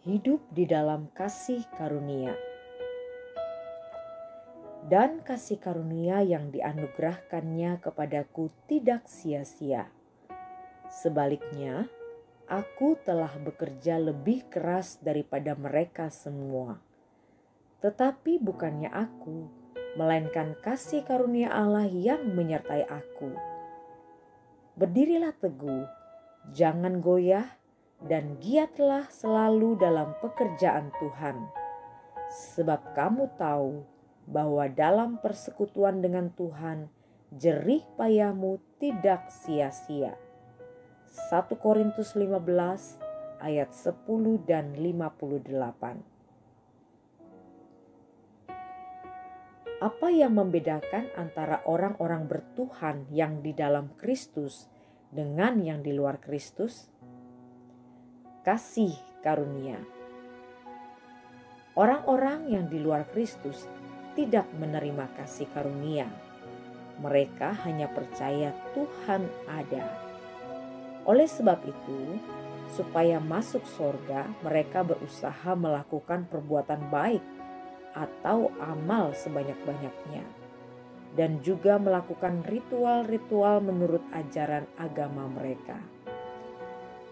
Hidup di dalam kasih karunia. Dan kasih karunia yang dianugerahkannya kepadaku tidak sia-sia. Sebaliknya, aku telah bekerja lebih keras daripada mereka semua. Tetapi bukannya aku, melainkan kasih karunia Allah yang menyertai aku. Berdirilah teguh, jangan goyah, dan giatlah selalu dalam pekerjaan Tuhan. Sebab kamu tahu bahwa dalam persekutuan dengan Tuhan, jerih payahmu tidak sia-sia. 1 Korintus 15 ayat 10 dan 58. Apa yang membedakan antara orang-orang bertuhan yang di dalam Kristus dengan yang di luar Kristus? Kasih karunia. Orang-orang yang di luar Kristus tidak menerima kasih karunia. Mereka hanya percaya Tuhan ada. Oleh sebab itu, supaya masuk surga, mereka berusaha melakukan perbuatan baik atau amal sebanyak-banyaknya, dan juga melakukan ritual-ritual menurut ajaran agama mereka.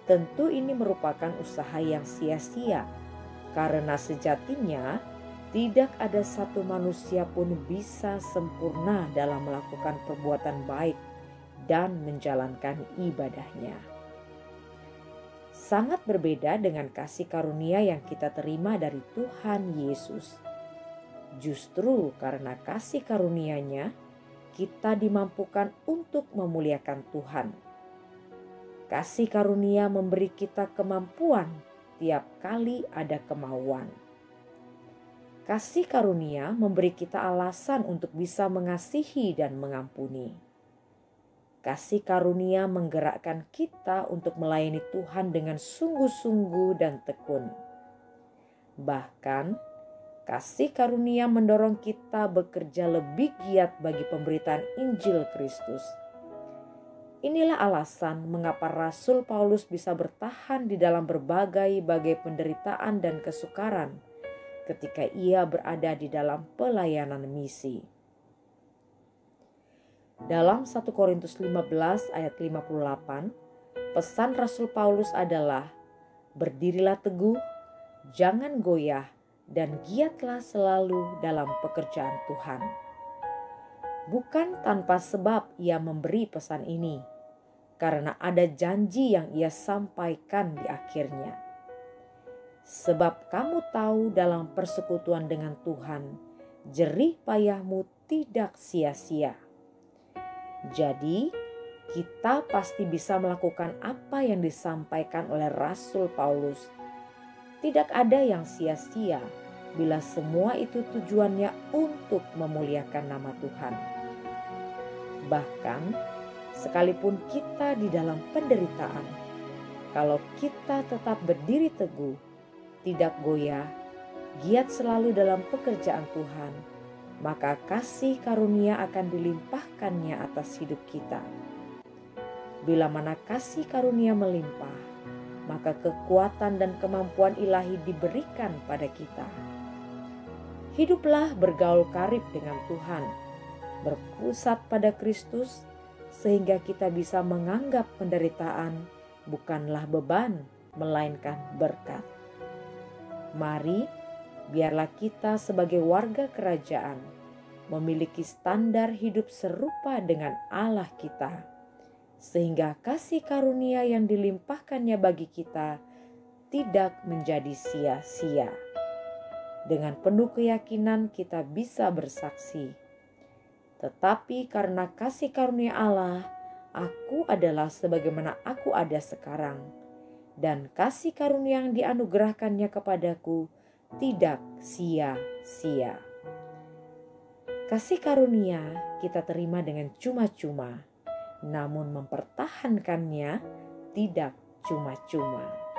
Tentu ini merupakan usaha yang sia-sia, karena sejatinya tidak ada satu manusia pun bisa sempurna dalam melakukan perbuatan baik dan menjalankan ibadahnya. Sangat berbeda dengan kasih karunia yang kita terima dari Tuhan Yesus. Justru karena kasih karunia-Nya, kita dimampukan untuk memuliakan Tuhan. Kasih karunia memberi kita kemampuan tiap kali ada kemauan. Kasih karunia memberi kita alasan untuk bisa mengasihi dan mengampuni. Kasih karunia menggerakkan kita untuk melayani Tuhan dengan sungguh-sungguh dan tekun. Bahkan, kasih karunia mendorong kita bekerja lebih giat bagi pemberitaan Injil Kristus. Inilah alasan mengapa Rasul Paulus bisa bertahan di dalam berbagai-bagai penderitaan dan kesukaran ketika ia berada di dalam pelayanan misi. Dalam 1 Korintus 15 ayat 58, pesan Rasul Paulus adalah, berdirilah teguh, jangan goyah, dan giatlah selalu dalam pekerjaan Tuhan. Bukan tanpa sebab ia memberi pesan ini, karena ada janji yang ia sampaikan di akhirnya. Sebab kamu tahu dalam persekutuan dengan Tuhan, jerih payahmu tidak sia-sia. Jadi, kita pasti bisa melakukan apa yang disampaikan oleh Rasul Paulus. Tidak ada yang sia-sia bila semua itu tujuannya untuk memuliakan nama Tuhan. Bahkan, sekalipun kita di dalam penderitaan, kalau kita tetap berdiri teguh, tidak goyah, giat selalu dalam pekerjaan Tuhan, maka kasih karunia akan dilimpahkannya atas hidup kita. Bila mana kasih karunia melimpah, maka kekuatan dan kemampuan ilahi diberikan pada kita. Hiduplah bergaul karib dengan Tuhan, berpusat pada Kristus, sehingga kita bisa menganggap penderitaan bukanlah beban, melainkan berkat. Mari, biarlah kita sebagai warga kerajaan memiliki standar hidup serupa dengan Allah kita, sehingga kasih karunia yang dilimpahkannya bagi kita tidak menjadi sia-sia. Dengan penuh keyakinan kita bisa bersaksi, tetapi karena kasih karunia Allah, aku adalah sebagaimana aku ada sekarang, dan kasih karunia yang dianugerahkannya kepadaku tidak sia-sia. Kasih karunia kita terima dengan cuma-cuma, namun mempertahankannya tidak cuma-cuma.